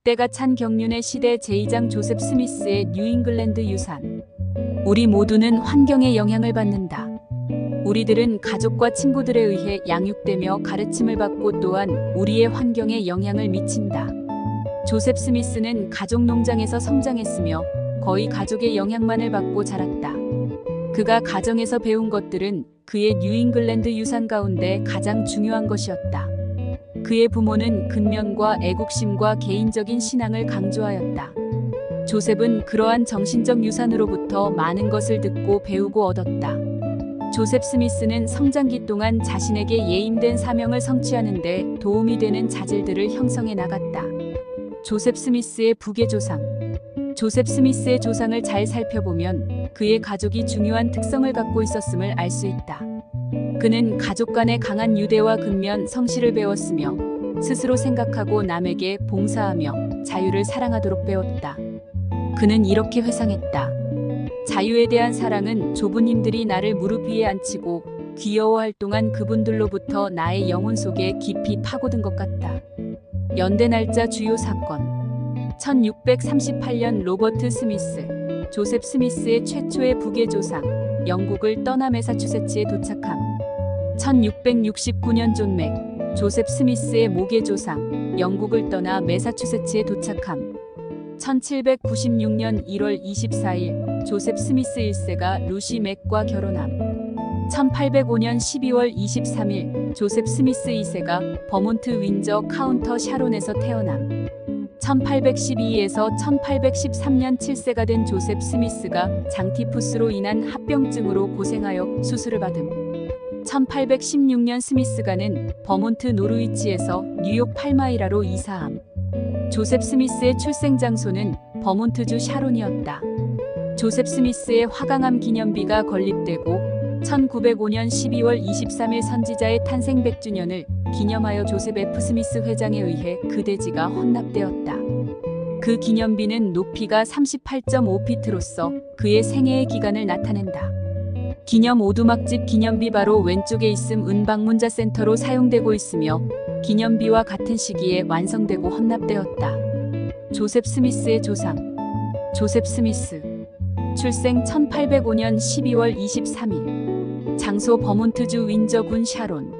때가 찬 경륜의 시대 제2장 조셉 스미스의 뉴잉글랜드 유산. 우리 모두는 환경의 영향을 받는다. 우리들은 가족과 친구들에 의해 양육되며 가르침을 받고 또한 우리의 환경에 영향을 미친다. 조셉 스미스는 가족 농장에서 성장했으며 거의 가족의 영향만을 받고 자랐다. 그가 가정에서 배운 것들은 그의 뉴잉글랜드 유산 가운데 가장 중요한 것이었다. 그의 부모는 근면과 애국심과 개인적인 신앙을 강조하였다. 조셉은 그러한 정신적 유산으로부터 많은 것을 듣고 배우고 얻었다. 조셉 스미스는 성장기 동안 자신에게 예임된 사명을 성취하는 데 도움이 되는 자질들을 형성해 나갔다. 조셉 스미스의 부계 조상. 조셉 스미스의 조상을 잘 살펴보면 그의 가족이 중요한 특성을 갖고 있었음을 알 수 있다. 그는 가족 간의 강한 유대와 근면, 성실을 배웠으며 스스로 생각하고 남에게 봉사하며 자유를 사랑하도록 배웠다. 그는 이렇게 회상했다. 자유에 대한 사랑은 조부님들이 나를 무릎 위에 앉히고 귀여워할 동안 그분들로부터 나의 영혼 속에 깊이 파고든 것 같다. 연대 날짜 주요 사건. 1638년 로버트 스미스, 조셉 스미스의 최초의 부계 조상, 영국을 떠나 매사추세츠에 도착함. 1669년 존 맥, 조셉 스미스의 모계 조상, 영국을 떠나 매사추세츠에 도착함. 1796년 1월 24일 조셉 스미스 1세가 루시 맥과 결혼함. 1805년 12월 23일 조셉 스미스 2세가 버몬트 윈저 카운터 샤론에서 태어남. 1812에서 1813년 7세가 된 조셉 스미스가 장티푸스로 인한 합병증으로 고생하여 수술을 받음. 1816년 스미스가는 버몬트 노르위치에서 뉴욕 팔마이라로 이사함. 조셉 스미스의 출생 장소는 버몬트주 샤론이었다. 조셉 스미스의 화강암 기념비가 건립되고 1905년 12월 23일 선지자의 탄생 100주년을 기념하여 조셉 F. 스미스 회장에 의해 그 대지가 헌납되었다. 그 기념비는 높이가 38.5피트로서 그의 생애의 기간을 나타낸다. 기념 오두막집 기념비 바로 왼쪽에 있음 은방문자 센터로 사용되고 있으며 기념비와 같은 시기에 완성되고 헌납되었다. 조셉 스미스의 조상. 조셉 스미스. 출생 1805년 12월 23일. 장소 버몬트주 윈저군 샤론.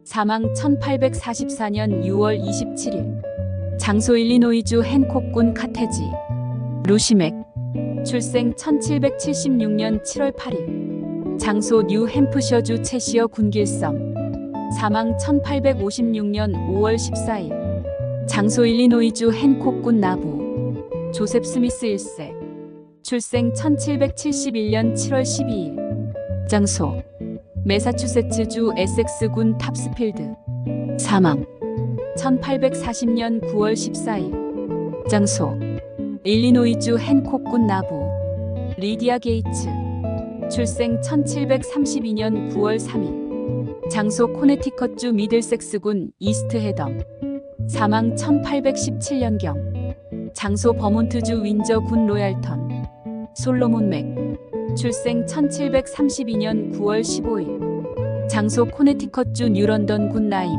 사망 1844년 6월 27일. 장소 일리노이주 헨콕군 카테지. 루시 맥. 출생 1776년 7월 8일. 장소 뉴햄프셔주 채시어 군길섬. 사망 1856년 5월 14일. 장소 일리노이주 헨콕군 나부. 조셉 스미스 1세. 출생 1771년 7월 12일. 장소 매사추세츠주 에섹스군 탑스필드. 사망 1840년 9월 14일. 장소 일리노이주 헨콕군 나부. 리디아 게이츠. 출생 1732년 9월 3일. 장소 코네티컷주 미들섹스군 이스트 해덤. 사망 1817년경. 장소 버몬트주 윈저군 로얄턴. 솔로몬 맥. 출생 1732년 9월 15일. 장소 코네티컷주 뉴런던군 라임.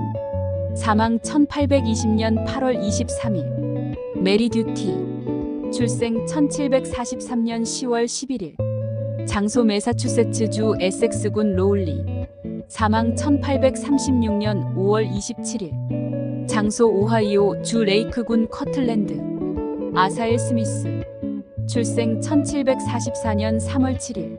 사망 1820년 8월 23일. 메리 듀티. 출생 1743년 10월 11일. 장소 매사추세츠주 에섹스군 로울리. 사망 1836년 5월 27일. 장소 오하이오 주 레이크군 커틀랜드. 아사엘 스미스. 출생 1744년 3월 7일.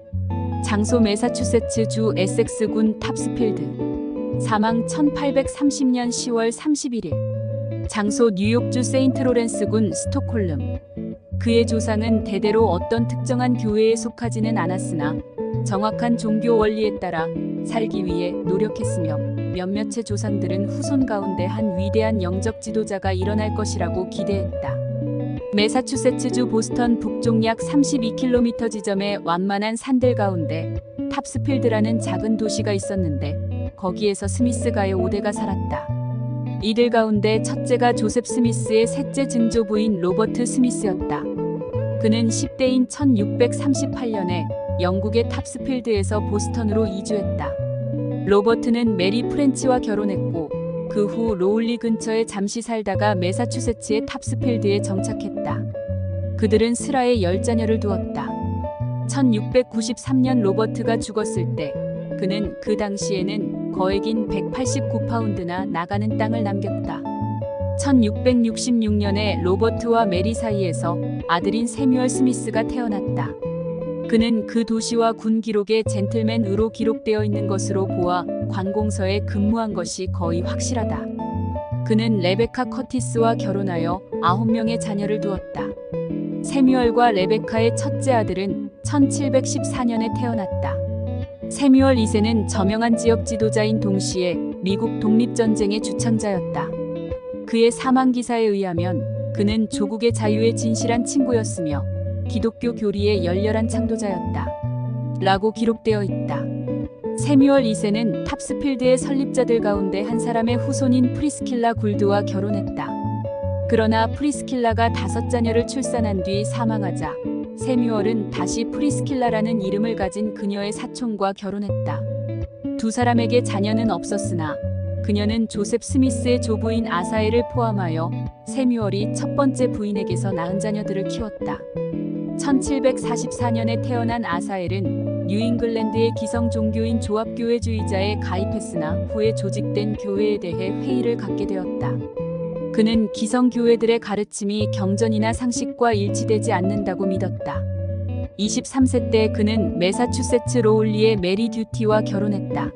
장소 매사추세츠주 에섹스군 탑스필드. 사망 1830년 10월 31일. 장소 뉴욕주 세인트로렌스군 스톡홀름. 그의 조상은 대대로 어떤 특정한 교회에 속하지는 않았으나 정확한 종교 원리에 따라 살기 위해 노력했으며 몇몇의 조상들은 후손 가운데 한 위대한 영적 지도자가 일어날 것이라고 기대했다. 매사추세츠주 보스턴 북쪽 약 32km 지점의 완만한 산들 가운데 탑스필드라는 작은 도시가 있었는데 거기에서 스미스 가의 5대가 살았다. 이들 가운데 첫째가 조셉 스미스의 셋째 증조부인 로버트 스미스였다. 그는 10대인 1638년에 영국의 탑스필드에서 보스턴으로 이주했다. 로버트는 메리 프렌치와 결혼했고 그 후 로울리 근처에 잠시 살다가 매사추세츠의 탑스필드에 정착했다. 그들은 슬하에 10자녀를 두었다. 1693년 로버트가 죽었을 때 그는 그 당시에는 거액인 189파운드나 나가는 땅을 남겼다. 1666년에 로버트와 메리 사이에서 아들인 세뮤얼 스미스가 태어났다. 그는 그 도시와 군 기록에 젠틀맨으로 기록되어 있는 것으로 보아 관공서에 근무한 것이 거의 확실하다. 그는 레베카 커티스와 결혼하여 9명의 자녀를 두었다. 세뮤얼과 레베카의 첫째 아들은 1714년에 태어났다. 세뮤얼 2세는 저명한 지역 지도자인 동시에 미국 독립전쟁의 주창자였다. 그의 사망 기사에 의하면 그는 조국의 자유에 진실한 친구였으며 기독교 교리의 열렬한 창도자였다. 라고 기록되어 있다. 세뮤얼 2세는 탑스필드의 설립자들 가운데 한 사람의 후손인 프리스킬라 굴드와 결혼했다. 그러나 프리스킬라가 5자녀를 출산한 뒤 사망하자 세뮤얼은 다시 프리스킬라라는 이름을 가진 그녀의 사촌과 결혼했다. 두 사람에게 자녀는 없었으나 그녀는 조셉 스미스의 조부인 아사엘을 포함하여 세뮤얼이 첫 번째 부인에게서 낳은 자녀들을 키웠다. 1744년에 태어난 아사엘은 뉴잉글랜드의 기성 종교인 조합교회주의자에 가입했으나 후에 조직된 교회에 대해 회의를 갖게 되었다. 그는 기성교회들의 가르침이 경전이나 상식과 일치되지 않는다고 믿었다. 23세 때 그는 매사추세츠 로울리의 메리 듀티와 결혼했다.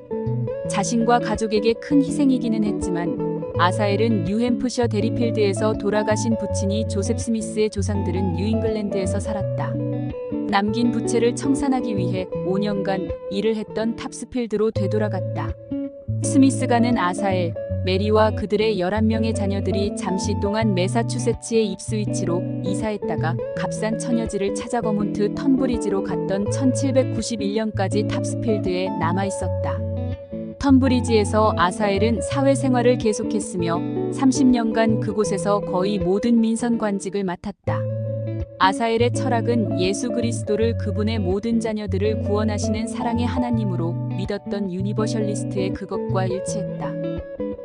자신과 가족에게 큰 희생이기는 했지만 아사엘은 뉴햄프셔 데리필드에서 돌아가신 부친이 조셉 스미스의 조상들은 뉴잉글랜드에서 살았다. 남긴 부채를 청산하기 위해 5년간 일을 했던 탑스필드로 되돌아갔다. 스미스가는 아사엘, 메리와 그들의 11명의 자녀들이 잠시 동안 매사추세츠의 입스위치로 이사했다가 값싼 처녀지를 찾아 버몬트 턴브리지로 갔던 1791년까지 탑스필드에 남아있었다. 턴브리지에서 아사엘은 사회생활을 계속했으며 30년간 그곳에서 거의 모든 민선 관직을 맡았다. 아사엘의 철학은 예수 그리스도를 그분의 모든 자녀들을 구원하시는 사랑의 하나님으로 믿었던 유니버셜리스트의 그것과 일치했다.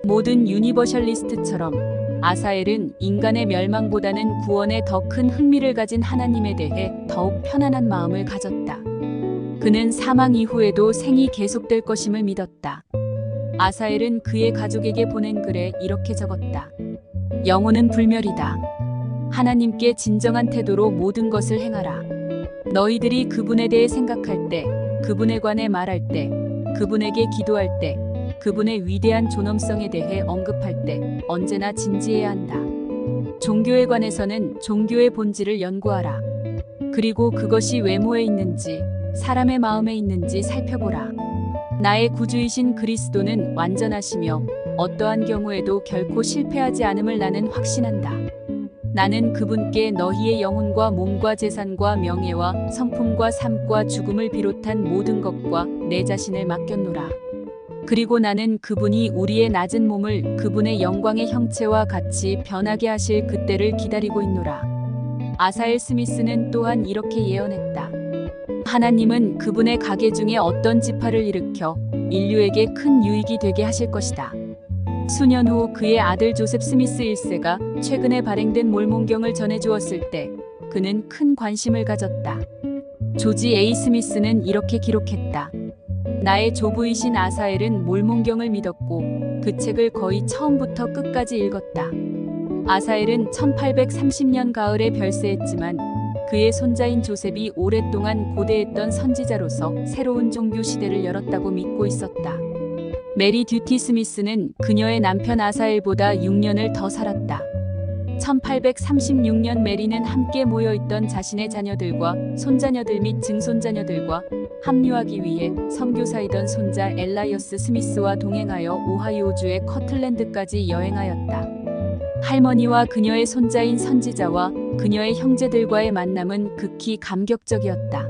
모든 유니버셜리스트처럼 아사엘은 인간의 멸망보다는 구원에 더 큰 흥미를 가진 하나님에 대해 더욱 편안한 마음을 가졌다. 그는 사망 이후에도 생이 계속될 것임을 믿었다. 아사엘은 그의 가족에게 보낸 글에 이렇게 적었다. 영혼은 불멸이다. 하나님께 진정한 태도로 모든 것을 행하라. 너희들이 그분에 대해 생각할 때, 그분에 관해 말할 때, 그분에게 기도할 때, 그분의 위대한 존엄성에 대해 언급할 때 언제나 진지해야 한다. 종교에 관해서는 종교의 본질을 연구하라. 그리고 그것이 외모에 있는지 사람의 마음에 있는지 살펴보라. 나의 구주이신 그리스도는 완전하시며 어떠한 경우에도 결코 실패하지 않음을 나는 확신한다. 나는 그분께 너희의 영혼과 몸과 재산과 명예와 성품과 삶과 죽음을 비롯한 모든 것과 내 자신을 맡겼노라. 그리고 나는 그분이 우리의 낮은 몸을 그분의 영광의 형체와 같이 변하게 하실 그때를 기다리고 있노라. 아사엘 스미스는 또한 이렇게 예언했다. 하나님은 그분의 가계 중에 어떤 지파를 일으켜 인류에게 큰 유익이 되게 하실 것이다. 수년 후 그의 아들 조셉 스미스 1세가 최근에 발행된 몰몬경을 전해주었을 때 그는 큰 관심을 가졌다. 조지 A. 스미스는 이렇게 기록했다. 나의 조부이신 아사엘은 몰몬경을 믿었고 그 책을 거의 처음부터 끝까지 읽었다. 아사엘은 1830년 가을에 별세했지만 그의 손자인 조셉이 오랫동안 고대했던 선지자로서 새로운 종교 시대를 열었다고 믿고 있었다. 메리 듀티 스미스는 그녀의 남편 아사엘보다 6년을 더 살았다. 1836년 메리는 함께 모여있던 자신의 자녀들과 손자녀들 및 증손자녀들과 합류하기 위해 선교사이던 손자 엘라이어스 스미스와 동행하여 오하이오주의 커틀랜드까지 여행하였다. 할머니와 그녀의 손자인 선지자와 그녀의 형제들과의 만남은 극히 감격적이었다.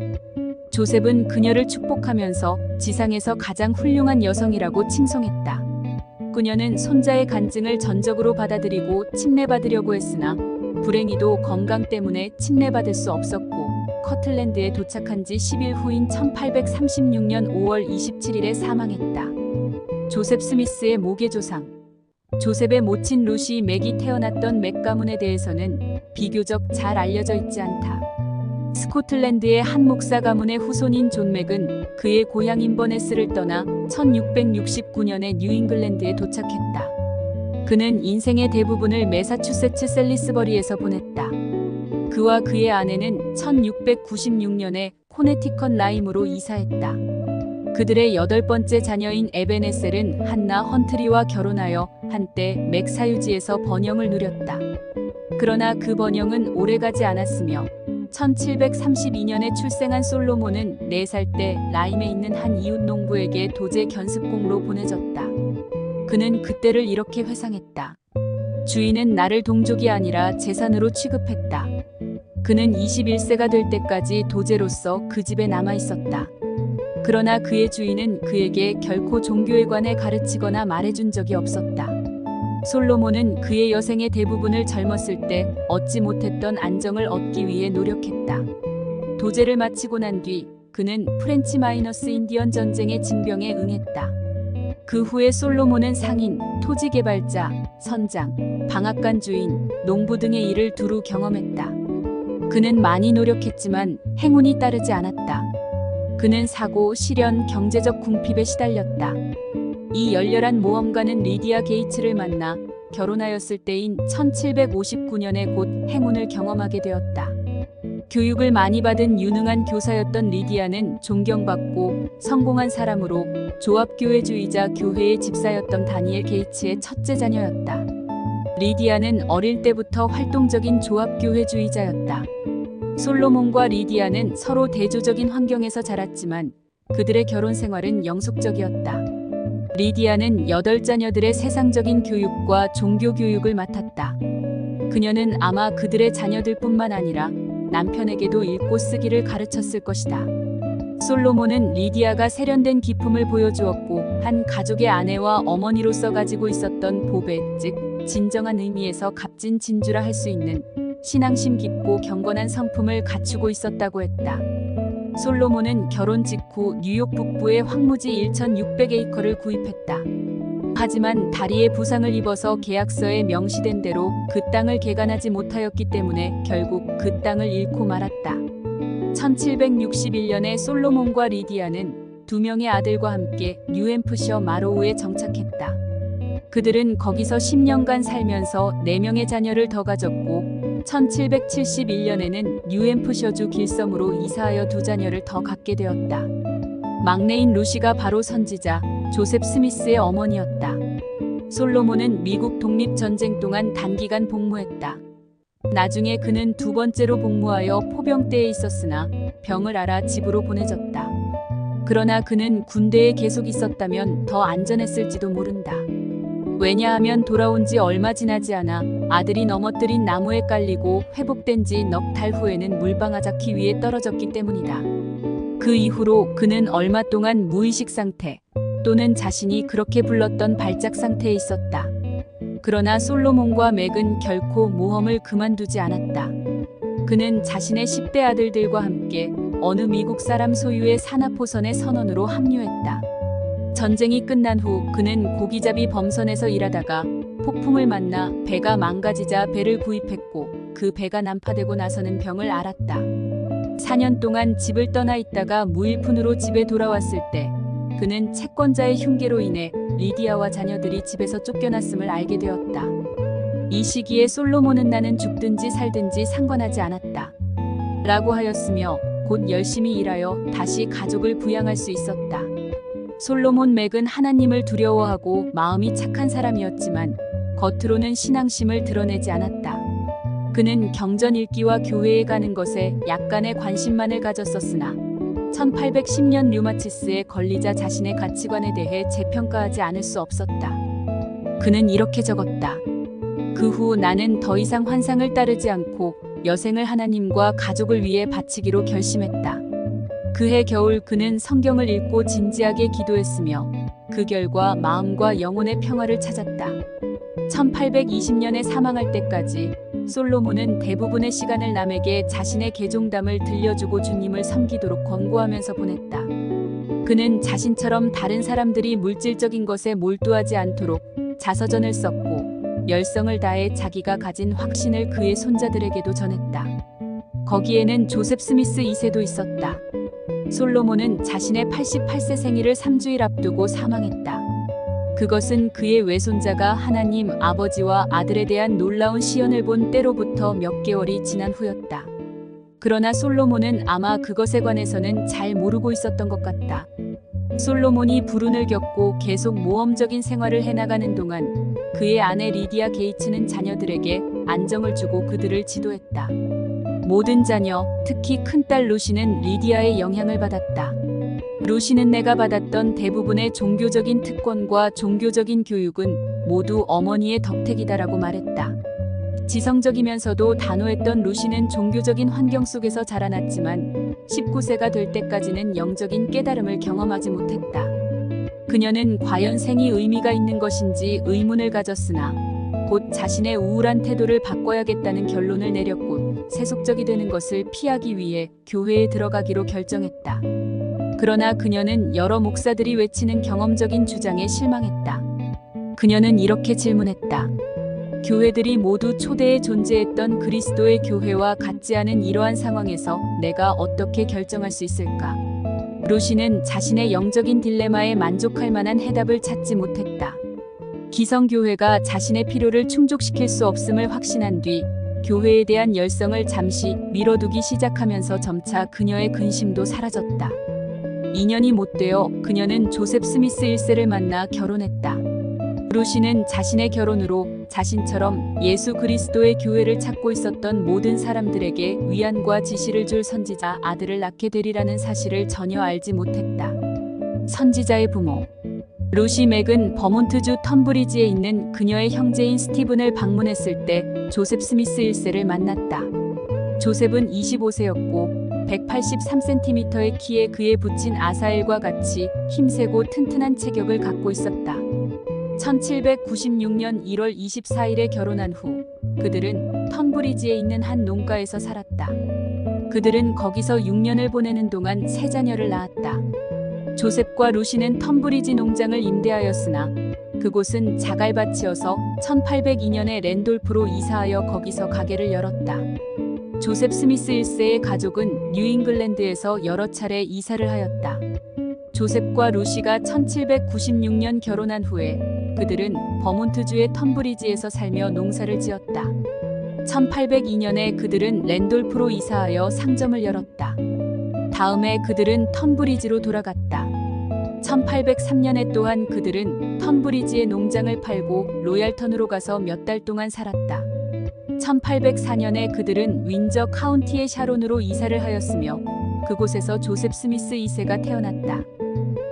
조셉은 그녀를 축복하면서 지상에서 가장 훌륭한 여성이라고 칭송했다. 그녀는 손자의 간증을 전적으로 받아들이고 침례받으려고 했으나 불행히도 건강 때문에 침례받을 수 없었고 커틀랜드에 도착한 지 10일 후인 1836년 5월 27일에 사망했다. 조셉 스미스의 모계조상. 조셉의 모친 루시 맥이 태어났던 맥 가문에 대해서는 비교적 잘 알려져 있지 않다. 스코틀랜드의 한 목사 가문의 후손인 존 맥은 그의 고향 인버네스를 떠나 1669년에 뉴잉글랜드에 도착했다. 그는 인생의 대부분을 매사추세츠 셀리스버리에서 보냈다. 그와 그의 아내는 1696년에 코네티컷 라임으로 이사했다. 그들의 8번째 자녀인 에베네셀은 한나 헌트리와 결혼하여 한때 맥 사유지에서 번영을 누렸다. 그러나 그 번영은 오래가지 않았으며 1732년에 출생한 솔로몬은 4살 때 라임에 있는 한 이웃 농부에게 도제 견습공으로 보내졌다. 그는 그때를 이렇게 회상했다. 주인은 나를 동족이 아니라 재산으로 취급했다. 그는 21세가 될 때까지 도제로서 그 집에 남아 있었다. 그러나 그의 주인은 그에게 결코 종교에 관해 가르치거나 말해준 적이 없었다. 솔로몬은 그의 여생의 대부분을 젊었을 때 얻지 못했던 안정을 얻기 위해 노력했다. 도제를 마치고 난 뒤 그는 프렌치 마이너스 인디언 전쟁의 징병에 응했다. 그 후에 솔로몬은 상인, 토지 개발자, 선장, 방앗간 주인, 농부 등의 일을 두루 경험했다. 그는 많이 노력했지만 행운이 따르지 않았다. 그는 사고, 시련, 경제적 궁핍에 시달렸다. 이 열렬한 모험가는 리디아 게이츠를 만나 결혼하였을 때인 1759년에 곧 행운을 경험하게 되었다. 교육을 많이 받은 유능한 교사였던 리디아는 존경받고 성공한 사람으로 조합교회주의자 교회의 집사였던 다니엘 게이츠의 첫째 자녀였다. 리디아는 어릴 때부터 활동적인 조합교회주의자였다. 솔로몬과 리디아는 서로 대조적인 환경에서 자랐지만 그들의 결혼 생활은 영속적이었다. 리디아는 8자녀들의 세상적인 교육과 종교 교육을 맡았다. 그녀는 아마 그들의 자녀들뿐만 아니라 남편에게도 읽고 쓰기를 가르쳤을 것이다. 솔로몬은 리디아가 세련된 기품을 보여주었고 한 가족의 아내와 어머니로서 가지고 있었던 보배, 즉 진정한 의미에서 값진 진주라 할 수 있는 신앙심 깊고 경건한 성품을 갖추고 있었다고 했다. 솔로몬은 결혼 직후 뉴욕 북부의 황무지 1600에이커를 구입했다. 하지만 다리에 부상을 입어서 계약서에 명시된 대로 그 땅을 개간하지 못하였기 때문에 결국 그 땅을 잃고 말았다. 1761년에 솔로몬과 리디아는 2명의 아들과 함께 뉴햄프셔 마로우에 정착했다. 그들은 거기서 10년간 살면서 4명의 자녀를 더 가졌고 1771년에는 뉴햄프셔주 길섬으로 이사하여 2자녀를 더 갖게 되었다. 막내인 루시가 바로 선지자 조셉 스미스의 어머니였다. 솔로몬은 미국 독립전쟁 동안 단기간 복무했다. 나중에 그는 2번째로 복무하여 포병대에 있었으나 병을 앓아 집으로 보내졌다. 그러나 그는 군대에 계속 있었다면 더 안전했을지도 모른다. 왜냐하면 돌아온 지 얼마 지나지 않아 아들이 넘어뜨린 나무에 깔리고 회복된 지 넉 달 후에는 물방아잡기 위해 떨어졌기 때문이다. 그 이후로 그는 얼마 동안 무의식 상태 또는 자신이 그렇게 불렀던 발작 상태에 있었다. 그러나 솔로몬과 맥은 결코 모험을 그만두지 않았다. 그는 자신의 10대 아들들과 함께 어느 미국 사람 소유의 산하포선의 선원으로 합류했다. 전쟁이 끝난 후 그는 고기잡이 범선에서 일하다가 폭풍을 만나 배가 망가지자 배를 구입했고 그 배가 난파되고 나서는 병을 앓았다. 4년 동안 집을 떠나 있다가 무일푼으로 집에 돌아왔을 때 그는 채권자의 흉계로 인해 리디아와 자녀들이 집에서 쫓겨났음을 알게 되었다. 이 시기에 솔로몬은 나는 죽든지 살든지 상관하지 않았다. 라고 하였으며 곧 열심히 일하여 다시 가족을 부양할 수 있었다. 솔로몬 맥은 하나님을 두려워하고 마음이 착한 사람이었지만 겉으로는 신앙심을 드러내지 않았다. 그는 경전 읽기와 교회에 가는 것에 약간의 관심만을 가졌었으나 1810년 류마티스에 걸리자 자신의 가치관에 대해 재평가하지 않을 수 없었다. 그는 이렇게 적었다. 그 후 나는 더 이상 환상을 따르지 않고 여생을 하나님과 가족을 위해 바치기로 결심했다. 그해 겨울 그는 성경을 읽고 진지하게 기도했으며 그 결과 마음과 영혼의 평화를 찾았다. 1820년에 사망할 때까지 솔로몬은 대부분의 시간을 남에게 자신의 개종담을 들려주고 주님을 섬기도록 권고하면서 보냈다. 그는 자신처럼 다른 사람들이 물질적인 것에 몰두하지 않도록 자서전을 썼고 열성을 다해 자기가 가진 확신을 그의 손자들에게도 전했다. 거기에는 조셉 스미스 2세도 있었다. 솔로몬은 자신의 88세 생일을 3주일 앞두고 사망했다. 그것은 그의 외손자가 하나님 아버지와 아들에 대한 놀라운 시연을 본 때로부터 몇 개월이 지난 후였다. 그러나 솔로몬은 아마 그것에 관해서는 잘 모르고 있었던 것 같다. 솔로몬이 불운을 겪고 계속 모험적인 생활을 해나가는 동안 그의 아내 리디아 게이츠는 자녀들에게 안정을 주고 그들을 지도했다. 모든 자녀, 특히 큰딸 루시는 리디아의 영향을 받았다. 루시는 내가 받았던 대부분의 종교적인 특권과 종교적인 교육은 모두 어머니의 덕택이다라고 말했다. 지성적이면서도 단호했던 루시는 종교적인 환경 속에서 자라났지만 19세가 될 때까지는 영적인 깨달음을 경험하지 못했다. 그녀는 과연 생이 의미가 있는 것인지 의문을 가졌으나 곧 자신의 우울한 태도를 바꿔야겠다는 결론을 내렸고 세속적이 되는 것을 피하기 위해 교회에 들어가기로 결정했다. 그러나 그녀는 여러 목사들이 외치는 경험적인 주장에 실망했다. 그녀는 이렇게 질문했다. 교회들이 모두 초대에 존재했던 그리스도의 교회와 같지 않은 이러한 상황에서 내가 어떻게 결정할 수 있을까? 루시는 자신의 영적인 딜레마에 만족할 만한 해답을 찾지 못했다. 기성교회가 자신의 필요를 충족시킬 수 없음을 확신한 뒤 교회에 대한 열성을 잠시 미뤄두기 시작하면서 점차 그녀의 근심도 사라졌다. 2년이 못 되어 그녀는 조셉 스미스 1세를 만나 결혼했다. 루시는 자신의 결혼으로 자신처럼 예수 그리스도의 교회를 찾고 있었던 모든 사람들에게 위안과 지시를 줄 선지자 아들을 낳게 되리라는 사실을 전혀 알지 못했다. 선지자의 부모 루시 맥은 버몬트주 텀브리지에 있는 그녀의 형제인 스티븐을 방문했을 때 조셉 스미스 1세를 만났다. 조셉은 25세였고 183cm의 키에 그의 부친 아사엘과 같이 힘세고 튼튼한 체격을 갖고 있었다. 1796년 1월 24일에 결혼한 후 그들은 턴브리지에 있는 한 농가에서 살았다. 그들은 거기서 6년을 보내는 동안 세 자녀를 낳았다. 조셉과 루시는 턴브리지 농장을 임대하였으나 그곳은 자갈밭이어서 1802년에 랜돌프로 이사하여 거기서 가게를 열었다. 조셉 스미스 1세의 가족은 뉴잉글랜드에서 여러 차례 이사를 하였다. 조셉과 루시가 1796년 결혼한 후에 그들은 버몬트주의 턴브리지에서 살며 농사를 지었다. 1802년에 그들은 랜돌프로 이사하여 상점을 열었다. 다음에 그들은 턴브리지로 돌아갔다. 1803년에 또한 그들은 턴브리지의 농장을 팔고 로얄턴으로 가서 몇 달 동안 살았다. 1804년에 그들은 윈저 카운티의 샤론으로 이사를 하였으며 그곳에서 조셉 스미스 2세가 태어났다.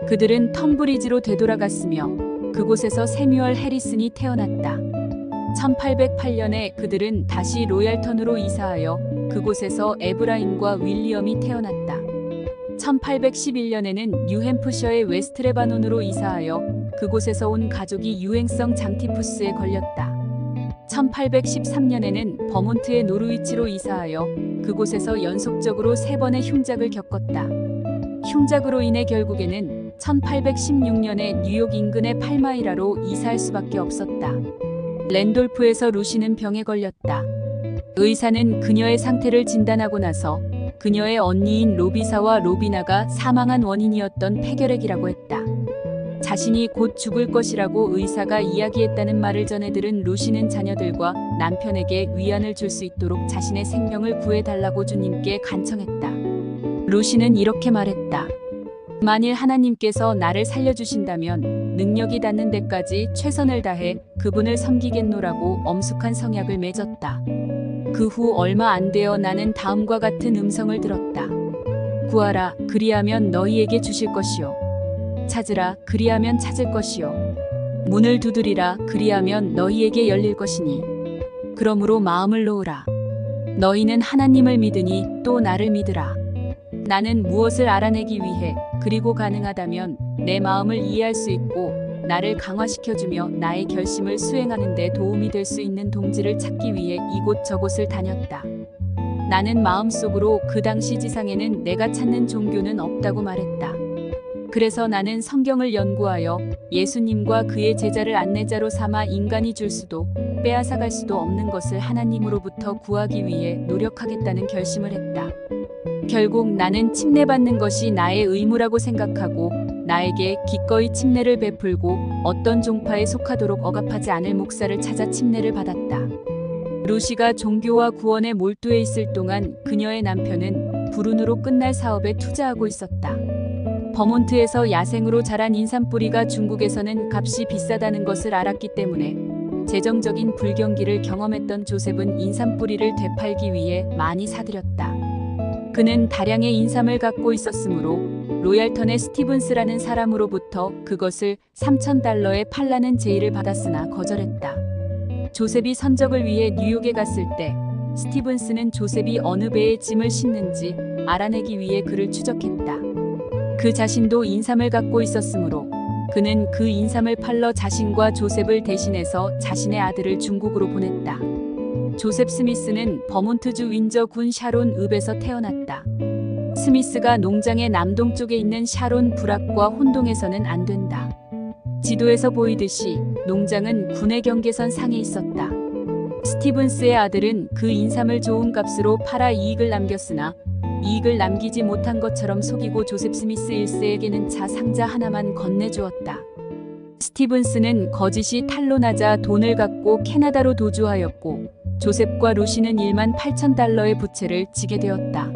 그들은 턴브리지로 되돌아갔으며 그곳에서 세뮤얼 해리슨이 태어났다. 1808년에 그들은 다시 로얄턴으로 이사하여 그곳에서 에브라임과 윌리엄이 태어났다. 1811년에는 뉴햄프셔의 웨스트레바논으로 이사하여 그곳에서 온 가족이 유행성 장티푸스에 걸렸다. 1813년에는 버몬트의 노르위치로 이사하여 그곳에서 연속적으로 3번의 흉작을 겪었다. 흉작으로 인해 결국에는 1816년에 뉴욕 인근의 팔마이라로 이사할 수밖에 없었다. 랜돌프에서 루시는 병에 걸렸다. 의사는 그녀의 상태를 진단하고 나서 그녀의 언니인 로비사와 로비나가 사망한 원인이었던 폐결핵이라고 했다. 자신이 곧 죽을 것이라고 의사가 이야기했다는 말을 전해 들은 루시는 자녀들과 남편에게 위안을 줄 수 있도록 자신의 생명을 구해달라고 주님께 간청했다. 루시는 이렇게 말했다. 만일 하나님께서 나를 살려주신다면 능력이 닿는 데까지 최선을 다해 그분을 섬기겠노라고 엄숙한 성약을 맺었다. 그 후 얼마 안 되어 나는 다음과 같은 음성을 들었다. 구하라, 그리하면 너희에게 주실 것이요. 찾으라, 그리하면 찾을 것이요. 문을 두드리라, 그리하면 너희에게 열릴 것이니. 그러므로 마음을 놓으라. 너희는 하나님을 믿으니 또 나를 믿으라. 나는 무엇을 알아내기 위해 그리고 가능하다면 내 마음을 이해할 수 있고 나를 강화시켜주며 나의 결심을 수행하는 데 도움이 될 수 있는 동지를 찾기 위해 이곳저곳을 다녔다. 나는 마음속으로 그 당시 지상에는 내가 찾는 종교는 없다고 말했다. 그래서 나는 성경을 연구하여 예수님과 그의 제자를 안내자로 삼아 인간이 줄 수도 빼앗아갈 수도 없는 것을 하나님으로부터 구하기 위해 노력하겠다는 결심을 했다. 결국 나는 침례받는 것이 나의 의무라고 생각하고 나에게 기꺼이 침례를 베풀고 어떤 종파에 속하도록 억압하지 않을 목사를 찾아 침례를 받았다. 루시가 종교와 구원에 몰두해 있을 동안 그녀의 남편은 불운으로 끝날 사업에 투자하고 있었다. 버몬트에서 야생으로 자란 인삼뿌리가 중국에서는 값이 비싸다는 것을 알았기 때문에 재정적인 불경기를 경험했던 조셉은 인삼뿌리를 되팔기 위해 많이 사들였다. 그는 다량의 인삼을 갖고 있었으므로 로얄턴의 스티븐스라는 사람으로부터 그것을 $3,000에 팔라는 제의를 받았으나 거절했다. 조셉이 선적을 위해 뉴욕에 갔을 때 스티븐스는 조셉이 어느 배에 짐을 싣는지 알아내기 위해 그를 추적했다. 그 자신도 인삼을 갖고 있었으므로 그는 그 인삼을 팔러 자신과 조셉을 대신해서 자신의 아들을 중국으로 보냈다. 조셉 스미스는 버몬트주 윈저 군 샤론 읍에서 태어났다. 스미스가 농장의 남동쪽에 있는 샤론 부락과 혼동해서는 안 된다. 지도에서 보이듯이 농장은 군의 경계선 상에 있었다. 스티븐스의 아들은 그 인삼을 좋은 값으로 팔아 이익을 남겼으나 이익을 남기지 못한 것처럼 속이고 조셉 스미스 1세에게는 차 상자 하나만 건네주었다. 스티븐스는 거짓이 탄로나자 돈을 갖고 캐나다로 도주하였고 조셉과 루시는 $18,000의 부채를 지게 되었다.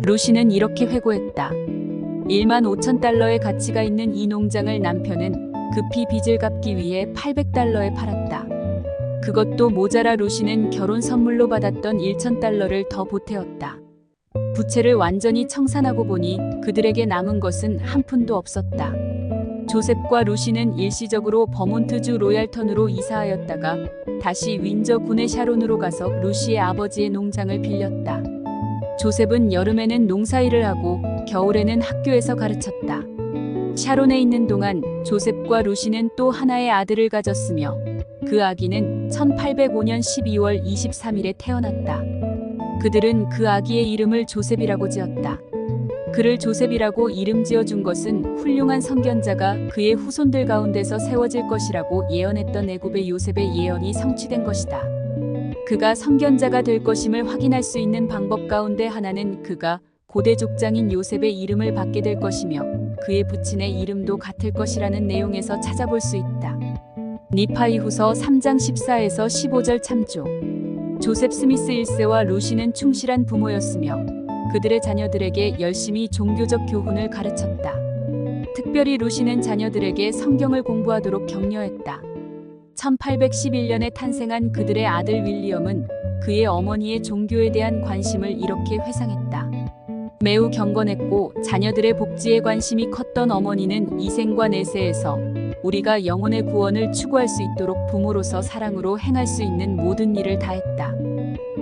루시는 이렇게 회고했다. $15,000의 가치가 있는 이 농장을 남편은 급히 빚을 갚기 위해 $800에 팔았다. 그것도 모자라 루시는 결혼 선물로 받았던 $1,000를 더 보태었다. 부채를 완전히 청산하고 보니 그들에게 남은 것은 한 푼도 없었다. 조셉과 루시는 일시적으로 버몬트주 로얄턴으로 이사하였다가 다시 윈저 군의 샤론으로 가서 루시의 아버지의 농장을 빌렸다. 조셉은 여름에는 농사일을 하고 겨울에는 학교에서 가르쳤다. 샤론에 있는 동안 조셉과 루시는 또 하나의 아들을 가졌으며 그 아기는 1805년 12월 23일에 태어났다. 그들은 그 아기의 이름을 조셉이라고 지었다. 그를 조셉이라고 이름 지어준 것은 훌륭한 선견자가 그의 후손들 가운데서 세워질 것이라고 예언했던 애굽의 요셉의 예언이 성취된 것이다. 그가 선견자가 될 것임을 확인할 수 있는 방법 가운데 하나는 그가 고대 족장인 요셉의 이름을 받게 될 것이며 그의 부친의 이름도 같을 것이라는 내용에서 찾아볼 수 있다. 니파이후서 3장 14에서 15절 참조. 조셉 스미스 1세와 루시는 충실한 부모였으며 그들의 자녀들에게 열심히 종교적 교훈을 가르쳤다. 특별히 루시는 자녀들에게 성경을 공부하도록 격려했다. 1811년에 탄생한 그들의 아들 윌리엄은 그의 어머니의 종교에 대한 관심을 이렇게 회상했다. 매우 경건했고 자녀들의 복지에 관심이 컸던 어머니는 이생과 내세에서 우리가 영혼의 구원을 추구할 수 있도록 부모로서 사랑으로 행할 수 있는 모든 일을 다했다.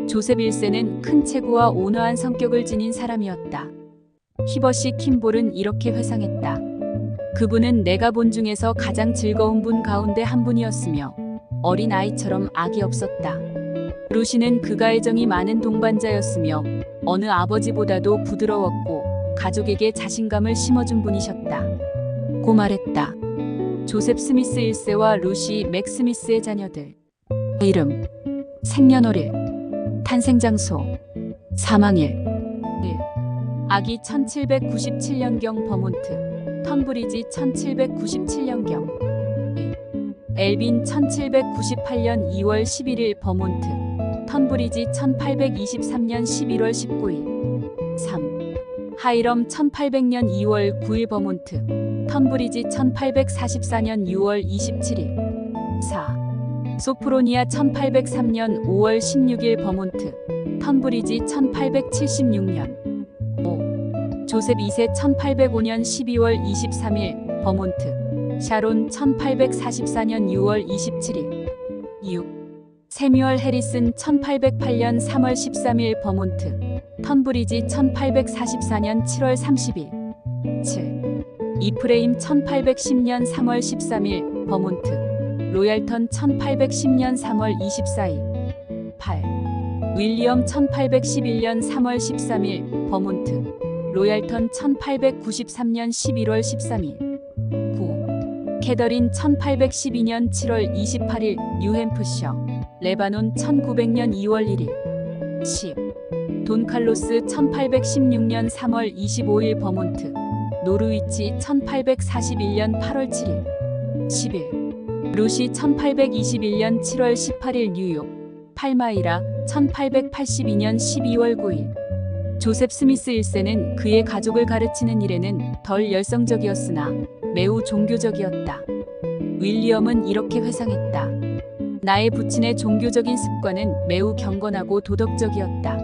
조셉 1세는 큰 체구와 온화한 성격을 지닌 사람이었다. 히버시 킴볼은 이렇게 회상했다. 그분은 내가 본 중에서 가장 즐거운 분 가운데 한 분이었으며 어린 아이처럼 악이 없었다. 루시는 그가 애정이 많은 동반자였으며 어느 아버지보다도 부드러웠고 가족에게 자신감을 심어준 분이셨다. 고 말했다. 조셉 스미스 1세와 루시 맥 스미스의 자녀들. 이름, 생년월일, 탄생장소, 사망일. 1. 아기 1797년경 버몬트, 턴브리지 1797년경. 2. 엘빈 1798년 2월 11일 버몬트, 턴브리지 1823년 11월 19일. 3. 하이럼 1800년 2월 9일 버몬트, 턴브리지 1844년 6월 27일. 4. 소프로니아 1803년 5월 16일 버몬트, 턴브리지 1876년. 5. 조셉 2세 1805년 12월 23일 버몬트, 샤론 1844년 6월 27일. 6. 세뮤얼 해리슨 1808년 3월 13일 버몬트, 턴브리지 1844년 7월 30일. 7. 이프레임 1810년 3월 13일 버몬트, 로얄턴 1810년 3월 24일. 8. 윌리엄 1811년 3월 13일 버몬트, 로얄턴 1893년 11월 13일 9. 캐더린 1812년 7월 28일 뉴햄프셔 레바논 1900년 2월 1일 10. 돈 칼로스 1816년 3월 25일 버몬트 노르위치 1841년 8월 7일 11. 루시 1821년 7월 18일 뉴욕 팔마이라 1882년 12월 9일 조셉 스미스 1세는 그의 가족을 가르치는 일에는 덜 열성적이었으나 매우 종교적이었다. 윌리엄은 이렇게 회상했다. 나의 부친의 종교적인 습관은 매우 경건하고 도덕적이었다.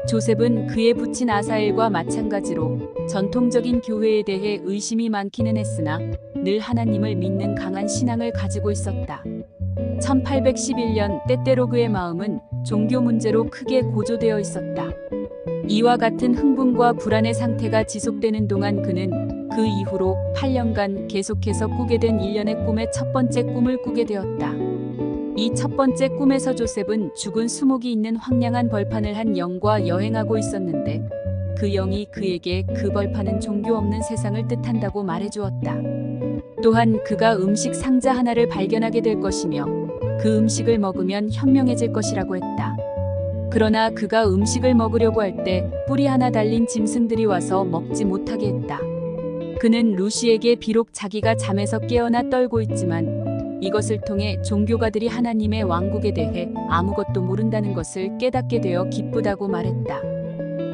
조셉은 그의 부친 아사엘과 마찬가지로 전통적인 교회에 대해 의심이 많기는 했으나 늘 하나님을 믿는 강한 신앙을 가지고 있었다. 1811년 때때로 그의 마음은 종교 문제로 크게 고조되어 있었다. 이와 같은 흥분과 불안의 상태가 지속되는 동안 그는 그 이후로 8년간 계속해서 꾸게 된 일련의 꿈의 첫 번째 꿈을 꾸게 되었다. 이 첫 번째 꿈에서 조셉은 죽은 수목이 있는 황량한 벌판을 한 영과 여행하고 있었는데 그 영이 그에게 그 벌판은 종교 없는 세상을 뜻한다고 말해주었다. 또한 그가 음식 상자 하나를 발견하게 될 것이며 그 음식을 먹으면 현명해질 것이라고 했다. 그러나 그가 음식을 먹으려고 할 때 뿔이 하나 달린 짐승들이 와서 먹지 못하게 했다. 그는 루시에게 비록 자기가 잠에서 깨어나 떨고 있지만 이것을 통해 종교가들이 하나님의 왕국에 대해 아무것도 모른다는 것을 깨닫게 되어 기쁘다고 말했다.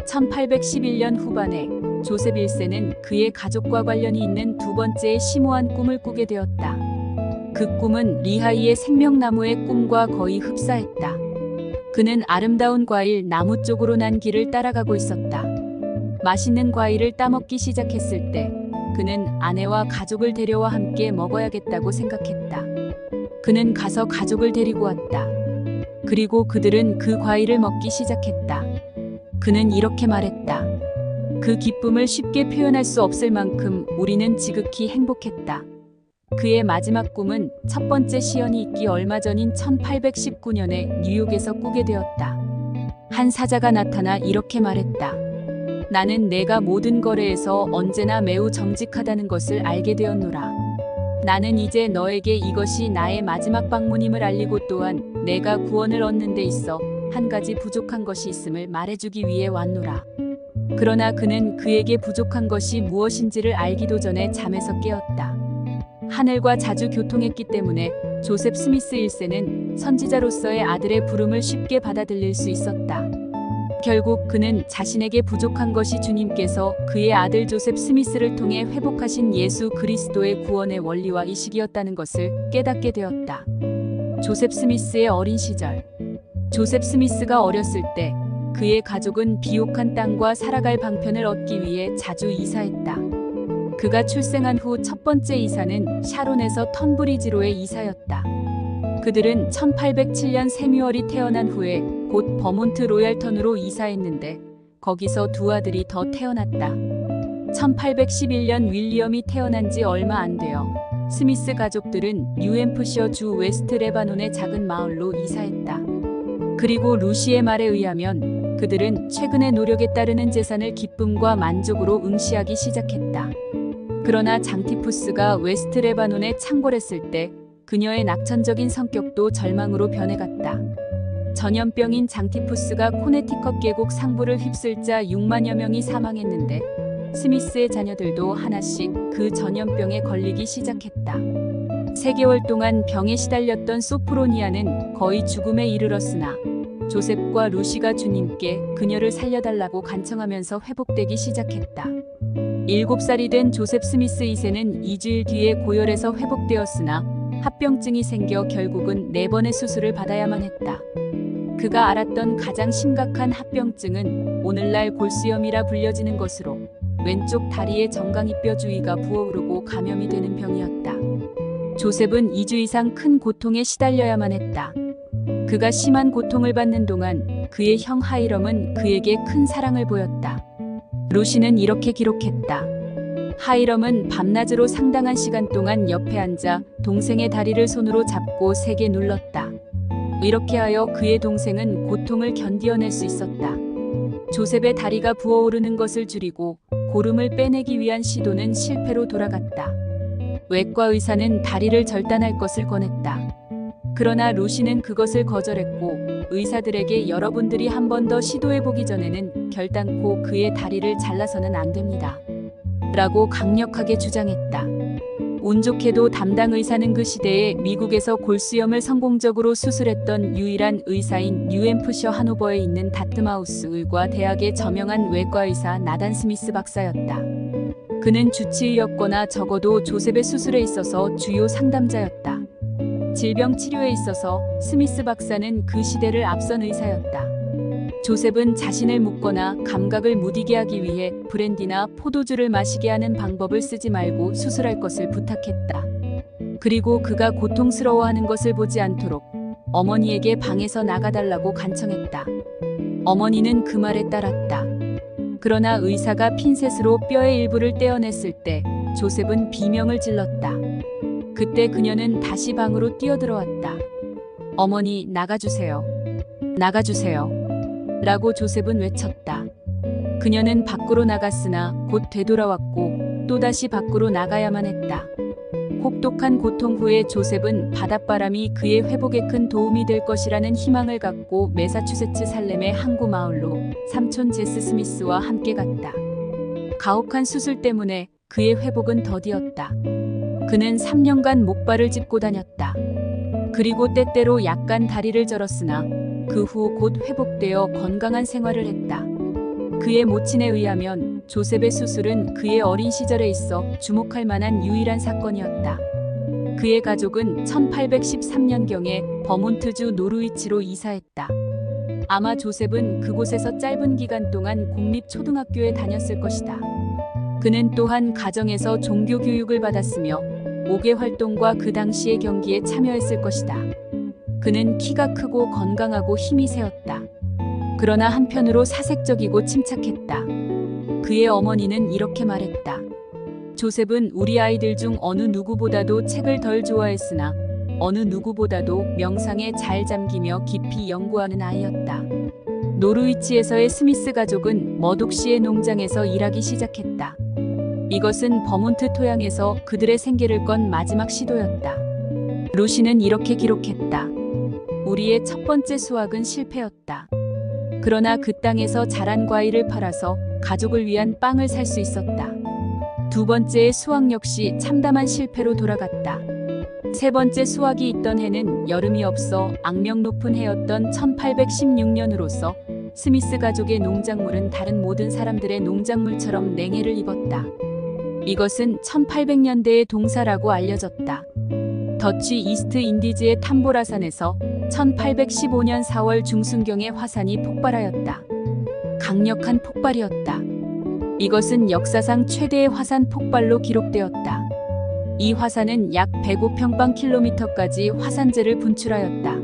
1811년 후반에 조셉 1세는 그의 가족과 관련이 있는 두 번째의 심오한 꿈을 꾸게 되었다. 그 꿈은 리하이의 생명나무의 꿈과 거의 흡사했다. 그는 아름다운 과일 나무 쪽으로 난 길을 따라가고 있었다. 맛있는 과일을 따먹기 시작했을 때 그는 아내와 가족을 데려와 함께 먹어야겠다고 생각했다. 그는 가서 가족을 데리고 왔다. 그리고 그들은 그 과일을 먹기 시작했다. 그는 이렇게 말했다. 그 기쁨을 쉽게 표현할 수 없을 만큼 우리는 지극히 행복했다. 그의 마지막 꿈은 첫 번째 시연이 있기 얼마 전인 1819년에 뉴욕에서 꾸게 되었다. 한 사자가 나타나 이렇게 말했다. 나는 내가 모든 거래에서 언제나 매우 정직하다는 것을 알게 되었노라. 나는 이제 너에게 이것이 나의 마지막 방문임을 알리고 또한 내가 구원을 얻는 데 있어 한 가지 부족한 것이 있음을 말해주기 위해 왔노라. 그러나 그는 그에게 부족한 것이 무엇인지를 알기도 전에 잠에서 깨었다. 하늘과 자주 교통했기 때문에 조셉 스미스 1세는 선지자로서의 아들의 부름을 쉽게 받아들일 수 있었다. 결국 그는 자신에게 부족한 것이 주님께서 그의 아들 조셉 스미스를 통해 회복하신 예수 그리스도의 구원의 원리와 이식이었다는 것을 깨닫게 되었다. 조셉 스미스의 어린 시절. 조셉 스미스가 어렸을 때 그의 가족은 비옥한 땅과 살아갈 방편을 얻기 위해 자주 이사했다. 그가 출생한 후 첫 번째 이사는 샤론에서 턴브리지로의 이사였다. 그들은 1807년 세뮤얼이 태어난 후에 곧 버몬트 로얄턴으로 이사했는데 거기서 두 아들이 더 태어났다. 1811년 윌리엄이 태어난 지 얼마 안 되어 스미스 가족들은 뉴햄프셔 주 웨스트 레바논의 작은 마을로 이사했다. 그리고 루시의 말에 의하면 그들은 최근의 노력에 따르는 재산을 기쁨과 만족으로 응시하기 시작했다. 그러나 장티푸스가 웨스트 레바논에 창궐했을 때 그녀의 낙천적인 성격도 절망으로 변해갔다. 전염병인 장티푸스가 코네티컷 계곡 상부를 휩쓸자 6만여 명이 사망했는데 스미스의 자녀들도 하나씩 그 전염병에 걸리기 시작했다. 3개월 동안 병에 시달렸던 소프로니아는 거의 죽음에 이르렀으나 조셉과 루시가 주님께 그녀를 살려달라고 간청하면서 회복되기 시작했다. 7살이 된 조셉 스미스 2세는 2주일 뒤에 고열에서 회복되었으나 합병증이 생겨 결국은 4번의 수술을 받아야만 했다. 그가 알았던 가장 심각한 합병증은 오늘날 골수염이라 불려지는 것으로 왼쪽 다리의 정강이뼈 주위가 부어오르고 감염이 되는 병이었다. 조셉은 2주 이상 큰 고통에 시달려야만 했다. 그가 심한 고통을 받는 동안 그의 형 하이럼은 그에게 큰 사랑을 보였다. 루시는 이렇게 기록했다. 하이럼은 밤낮으로 상당한 시간 동안 옆에 앉아 동생의 다리를 손으로 잡고 세게 눌렀다. 이렇게 하여 그의 동생은 고통을 견디어낼 수 있었다. 조셉의 다리가 부어오르는 것을 줄이고 고름을 빼내기 위한 시도는 실패로 돌아갔다. 외과 의사는 다리를 절단할 것을 권했다. 그러나 루시는 그것을 거절했고 의사들에게 여러분들이 한 번 더 시도해보기 전에는 결단코 그의 다리를 잘라서는 안 됩니다. 라고 강력하게 주장했다. 운 좋게도 담당 의사는 그 시대에 미국에서 골수염을 성공적으로 수술했던 유일한 의사인 뉴햄프셔 하노버에 있는 다트마우스 의과 대학의 저명한 외과의사 나단 스미스 박사였다. 그는 주치의였거나 적어도 조셉의 수술에 있어서 주요 상담자였다. 질병 치료에 있어서 스미스 박사는 그 시대를 앞선 의사였다. 조셉은 자신을 묶거나 감각을 무디게 하기 위해 브랜디나 포도주를 마시게 하는 방법을 쓰지 말고 수술할 것을 부탁했다. 그리고 그가 고통스러워하는 것을 보지 않도록 어머니에게 방에서 나가달라고 간청했다. 어머니는 그 말에 따랐다. 그러나 의사가 핀셋으로 뼈의 일부를 떼어냈을 때 조셉은 비명을 질렀다. 그때 그녀는 다시 방으로 뛰어들어왔다. 어머니, 나가주세요. 나가주세요. 라고 조셉은 외쳤다. 그녀는 밖으로 나갔으나 곧 되돌아왔고 또다시 밖으로 나가야만 했다. 혹독한 고통 후에 조셉은 바닷바람이 그의 회복에 큰 도움이 될 것이라는 희망을 갖고 매사추세츠 살렘의 항구 마을로 삼촌 제스 스미스와 함께 갔다. 가혹한 수술 때문에 그의 회복은 더디었다. 그는 3년간 목발을 짚고 다녔다. 그리고 때때로 약간 다리를 절었으나 그 후 곧 회복되어 건강한 생활을 했다. 그의 모친에 의하면 조셉의 수술은 그의 어린 시절에 있어 주목할 만한 유일한 사건이었다. 그의 가족은 1813년경에 버몬트주 노르위치로 이사했다. 아마 조셉은 그곳에서 짧은 기간 동안 공립초등학교에 다녔을 것이다. 그는 또한 가정에서 종교 교육을 받았으며 옥외 활동과 그 당시의 경기에 참여했을 것이다. 그는 키가 크고 건강하고 힘이 세었다. 그러나 한편으로 사색적이고 침착했다. 그의 어머니는 이렇게 말했다. 조셉은 우리 아이들 중 어느 누구보다도 책을 덜 좋아했으나 어느 누구보다도 명상에 잘 잠기며 깊이 연구하는 아이였다. 노르위치에서의 스미스 가족은 머독시의 농장에서 일하기 시작했다. 이것은 버몬트 토양에서 그들의 생계를 건 마지막 시도였다. 루시는 이렇게 기록했다. 우리의 첫 번째 수확은 실패였다. 그러나 그 땅에서 자란 과일을 팔아서 가족을 위한 빵을 살 수 있었다. 두 번째의 수확 역시 참담한 실패로 돌아갔다. 세 번째 수확이 있던 해는 여름이 없어 악명 높은 해였던 1816년으로서 스미스 가족의 농작물은 다른 모든 사람들의 농작물처럼 냉해를 입었다. 이것은 1800년대의 동사라고 알려졌다. 더치 이스트 인디즈의 탐보라산에서 1815년 4월 중순경에 화산이 폭발하였다. 강력한 폭발이었다. 이것은 역사상 최대의 화산 폭발로 기록되었다. 이 화산은 약 105평방킬로미터까지 화산재를 분출하였다.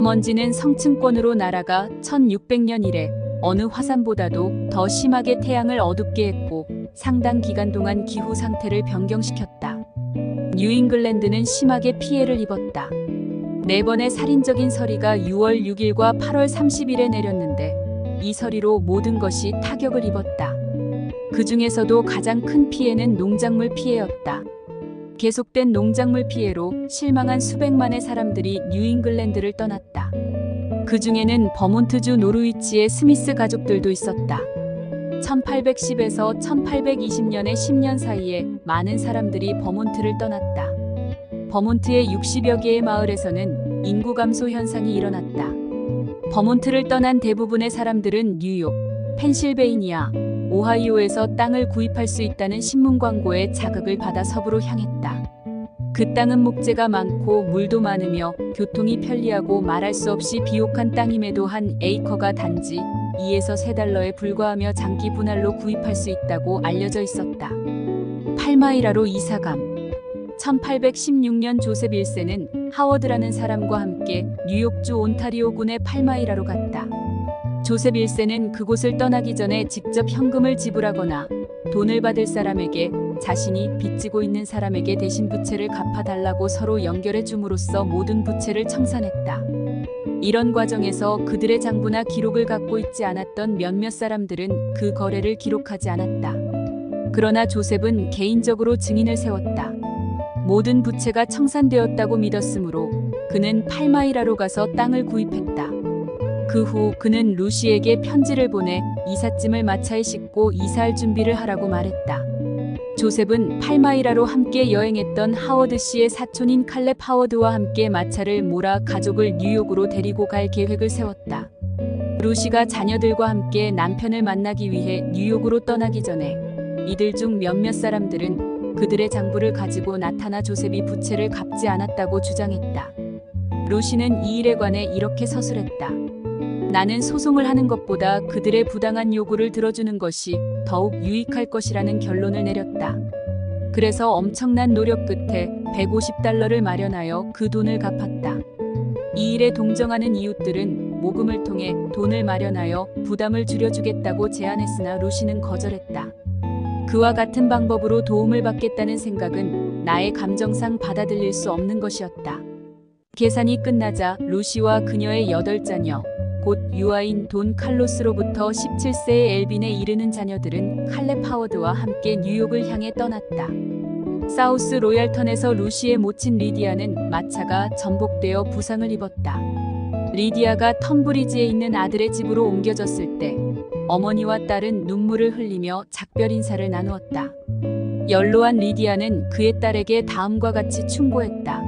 먼지는 성층권으로 날아가 1600년 이래 어느 화산보다도 더 심하게 태양을 어둡게 했고 상당 기간 동안 기후 상태를 변경시켰다. 뉴잉글랜드는 심하게 피해를 입었다. 4번의 살인적인 서리가 6월 6일과 8월 30일에 내렸는데 이 서리로 모든 것이 타격을 입었다. 그 중에서도 가장 큰 피해는 농작물 피해였다. 계속된 농작물 피해로 실망한 수백만의 사람들이 뉴잉글랜드를 떠났다. 그 중에는 버몬트주 노르위치의 스미스 가족들도 있었다. 1810에서 1820년의 10년 사이에 많은 사람들이 버몬트를 떠났다. 버몬트의 60여 개의 마을에서는 인구 감소 현상이 일어났다. 버몬트를 떠난 대부분의 사람들은 뉴욕, 펜실베이니아, 오하이오에서 땅을 구입할 수 있다는 신문 광고에 자극을 받아 서부로 향했다. 그 땅은 목재가 많고 물도 많으며 교통이 편리하고 말할 수 없이 비옥한 땅임에도 한 에이커가 단지 2에서 3달러에 불과하며 장기 분할로 구입할 수 있다고 알려져 있었다. 팔마이라로 이사감. 1816년 조셉 1세는 하워드라는 사람과 함께 뉴욕주 온타리오군의 팔마이라로 갔다. 조셉 1세는 그곳을 떠나기 전에 직접 현금을 지불하거나 돈을 받을 사람에게 자신이 빚지고 있는 사람에게 대신 부채를 갚아달라고 서로 연결해 줌으로써 모든 부채를 청산했다. 이런 과정에서 그들의 장부나 기록을 갖고 있지 않았던 몇몇 사람들은 그 거래를 기록하지 않았다. 그러나 조셉은 개인적으로 증인을 세웠다. 모든 부채가 청산되었다고 믿었으므로 그는 팔마이라로 가서 땅을 구입했다. 그 후 그는 루시에게 편지를 보내 이삿짐을 마차에 싣고 이사할 준비를 하라고 말했다. 조셉은 팔마이라로 함께 여행했던 하워드 씨의 사촌인 칼렙 하워드와 함께 마차를 몰아 가족을 뉴욕으로 데리고 갈 계획을 세웠다. 루시가 자녀들과 함께 남편을 만나기 위해 뉴욕으로 떠나기 전에 이들 중 몇몇 사람들은 그들의 장부를 가지고 나타나 조셉이 부채를 갚지 않았다고 주장했다. 루시는 이 일에 관해 이렇게 서술했다. 나는 소송을 하는 것보다 그들의 부당한 요구를 들어주는 것이 더욱 유익할 것이라는 결론을 내렸다. 그래서 엄청난 노력 끝에 $150를 마련하여 그 돈을 갚았다. 이 일에 동정하는 이웃들은 모금을 통해 돈을 마련하여 부담을 줄여주겠다고 제안했으나 루시는 거절했다. 그와 같은 방법으로 도움을 받겠다는 생각은 나의 감정상 받아들일 수 없는 것이었다. 계산이 끝나자 루시와 그녀의 8자녀, 곧 유아인 돈 칼로스로부터 17세의 엘빈에 이르는 자녀들은 칼렙 하워드와 함께 뉴욕을 향해 떠났다. 사우스 로얄턴에서 루시의 모친 리디아는 마차가 전복되어 부상을 입었다. 리디아가 텀브리지에 있는 아들의 집으로 옮겨졌을 때 어머니와 딸은 눈물을 흘리며 작별 인사를 나누었다. 연로한 리디아는 그의 딸에게 다음과 같이 충고했다.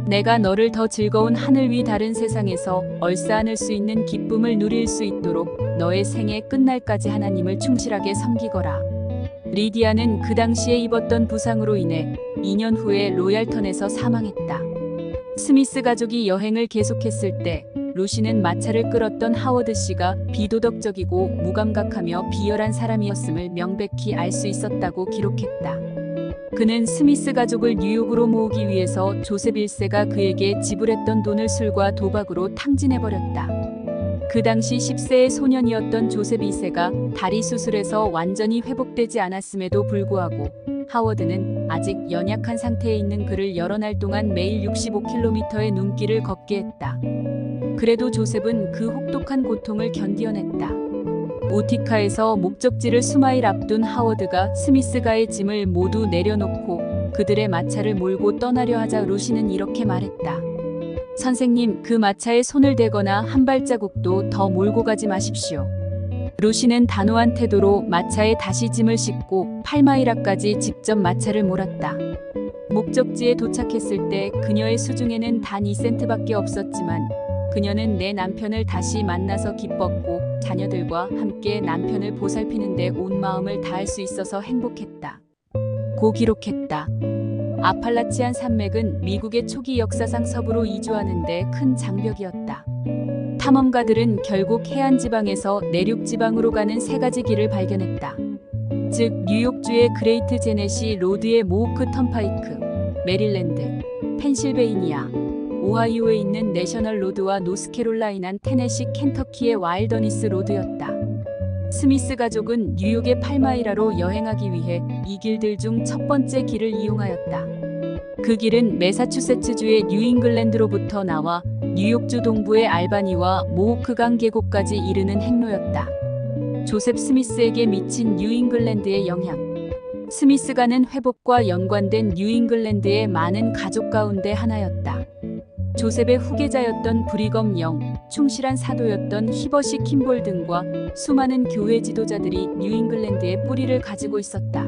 내가 너를 더 즐거운 하늘 위 다른 세상에서 얼싸안을 수 있는 기쁨을 누릴 수 있도록 너의 생애 끝날까지 하나님을 충실하게 섬기거라. 리디아는 그 당시에 입었던 부상으로 인해 2년 후에 로얄턴에서 사망했다. 스미스 가족이 여행을 계속했을 때 루시는 마차를 끌었던 하워드 씨가 비도덕적이고 무감각하며 비열한 사람이었음을 명백히 알 수 있었다고 기록했다. 그는 스미스 가족을 뉴욕으로 모으기 위해서 조셉 1세가 그에게 지불했던 돈을 술과 도박으로 탕진해버렸다. 그 당시 10세의 소년이었던 조셉 2세가 다리 수술에서 완전히 회복되지 않았음에도 불구하고 하워드는 아직 연약한 상태에 있는 그를 여러 날 동안 매일 65km의 눈길을 걷게 했다. 그래도 조셉은 그 혹독한 고통을 견디어냈다. 우티카에서 목적지를 수마일 앞둔 하워드가 스미스가의 짐을 모두 내려놓고 그들의 마차를 몰고 떠나려 하자 루시는 이렇게 말했다. 선생님, 그 마차에 손을 대거나 한 발자국도 더 몰고 가지 마십시오. 루시는 단호한 태도로 마차에 다시 짐을 싣고 팔마일 앞까지 직접 마차를 몰았다. 목적지에 도착했을 때 그녀의 수중에는 단 2센트밖에 없었지만 그녀는 내 남편을 다시 만나서 기뻤고 자녀들과 함께 남편을 보살피는데 온 마음을 다할 수 있어서 행복했다. 고 기록했다. 아팔라치안 산맥은 미국의 초기 역사상 서부로 이주하는 데 큰 장벽이었다. 탐험가들은 결국 해안 지방에서 내륙 지방으로 가는 세 가지 길을 발견했다. 즉 뉴욕주의 그레이트 제넷이 로드의 모호크 턴파이크, 메릴랜드, 펜실베이니아, 오하이오에 있는 내셔널 로드와 노스캐롤라이나, 테네시, 켄터키의 와일더니스 로드였다. 스미스 가족은 뉴욕의 팔마이라로 여행하기 위해 이 길들 중 첫 번째 길을 이용하였다. 그 길은 매사추세츠주의 뉴잉글랜드로부터 나와 뉴욕주 동부의 알바니와 모호크강 계곡까지 이르는 행로였다. 조셉 스미스에게 미친 뉴잉글랜드의 영향. 스미스가는 회복과 연관된 뉴잉글랜드의 많은 가족 가운데 하나였다. 조셉의 후계자였던 브리검 영, 충실한 사도였던 히버시 킴볼 등과 수많은 교회 지도자들이 뉴잉글랜드의 뿌리를 가지고 있었다.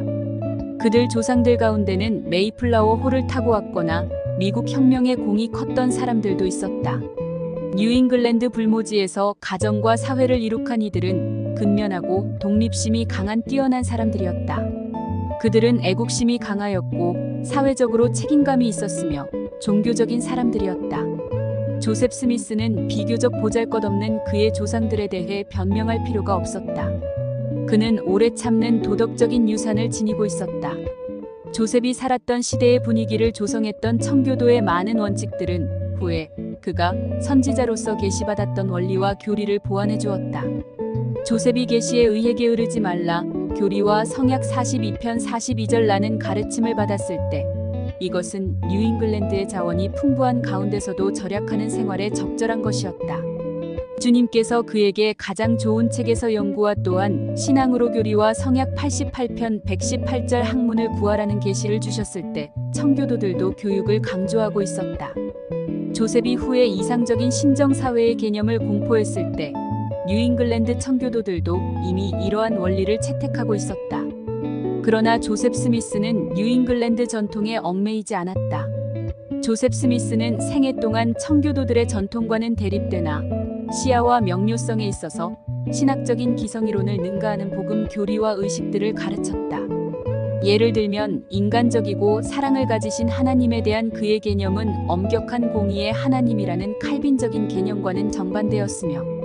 그들 조상들 가운데는 메이플라워 호를 타고 왔거나 미국 혁명의 공이 컸던 사람들도 있었다. 뉴잉글랜드 불모지에서 가정과 사회를 이룩한 이들은 근면하고 독립심이 강한 뛰어난 사람들이었다. 그들은 애국심이 강하였고 사회적으로 책임감이 있었으며 종교적인 사람들이었다. 조셉 스미스는 비교적 보잘것없는 그의 조상들에 대해 변명할 필요가 없었다. 그는 오래 참는 도덕적인 유산을 지니고 있었다. 조셉이 살았던 시대의 분위기를 조성했던 청교도의 많은 원칙들은 후에 그가 선지자로서 계시받았던 원리와 교리를 보완해 주었다. 조셉이 계시에 의해 게으르지 말라, 교리와 성약 42편 42절 라는 가르침을 받았을 때 이것은 뉴잉글랜드의 자원이 풍부한 가운데서도 절약하는 생활에 적절한 것이었다. 주님께서 그에게 가장 좋은 책에서 연구와 또한 신앙으로 교리와 성약 88편 118절 학문을 구하라는 계시를 주셨을 때 청교도들도 교육을 강조하고 있었다. 조셉이 후에 이상적인 신정사회의 개념을 공포했을 때 뉴잉글랜드 청교도들도 이미 이러한 원리를 채택하고 있었다. 그러나 조셉 스미스는 뉴잉글랜드 전통에 얽매이지 않았다. 조셉 스미스는 생애 동안 청교도들의 전통과는 대립되나 시야와 명료성에 있어서 신학적인 기성이론을 능가하는 복음 교리와 의식들을 가르쳤다. 예를 들면 인간적이고 사랑을 가지신 하나님에 대한 그의 개념은 엄격한 공의의 하나님이라는 칼빈적인 개념과는 정반대였으며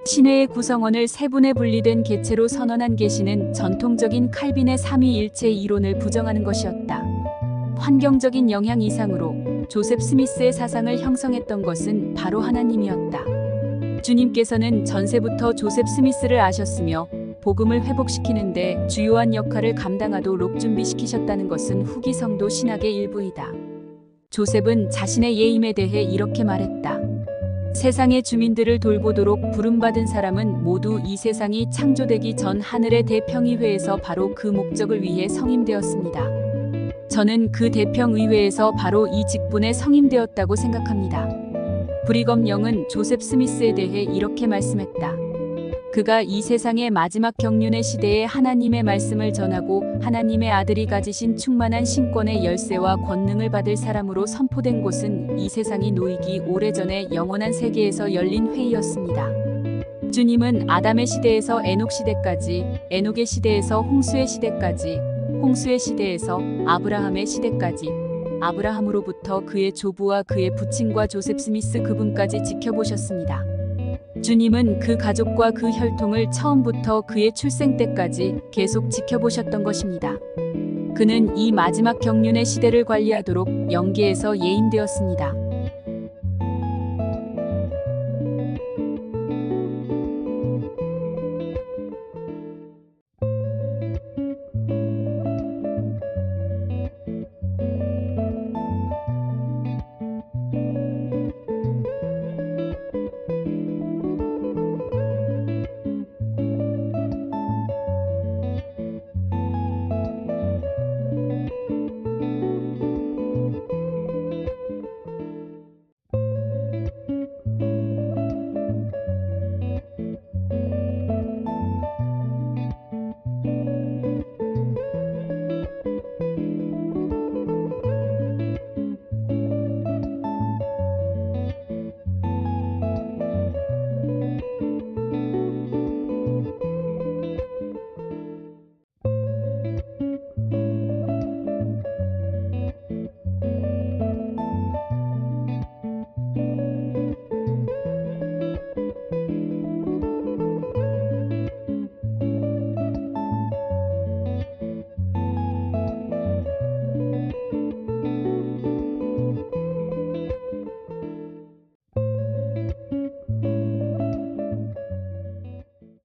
신회의 구성원을 세 분에 분리된 개체로 선언한 계시는 전통적인 칼빈의 삼위일체 이론을 부정하는 것이었다. 환경적인 영향 이상으로 조셉 스미스의 사상을 형성했던 것은 바로 하나님이었다. 주님께서는 전세부터 조셉 스미스를 아셨으며 복음을 회복시키는데 주요한 역할을 감당하도록 준비시키셨다는 것은 후기 성도 신학의 일부이다. 조셉은 자신의 예임에 대해 이렇게 말했다. 세상의 주민들을 돌보도록 부름받은 사람은 모두 이 세상이 창조되기 전 하늘의 대평의회에서 바로 그 목적을 위해 성임되었습니다. 저는 그 대평의회에서 바로 이 직분에 성임되었다고 생각합니다. 브리검 영은 조셉 스미스에 대해 이렇게 말씀했다. 그가 이 세상의 마지막 경륜의 시대에 하나님의 말씀을 전하고 하나님의 아들이 가지신 충만한 신권의 열쇠와 권능을 받을 사람으로 선포된 곳은 이 세상이 놓이기 오래전에 영원한 세계에서 열린 회의였습니다. 주님은 아담의 시대에서 에녹 시대까지, 에녹의 시대에서 홍수의 시대까지, 홍수의 시대에서 아브라함의 시대까지, 아브라함으로부터 그의 조부와 그의 부친과 조셉 스미스 그분까지 지켜보셨습니다. 주님은 그 가족과 그 혈통을 처음부터 그의 출생 때까지 계속 지켜보셨던 것입니다. 그는 이 마지막 경륜의 시대를 관리하도록 영계에서 예임되었습니다.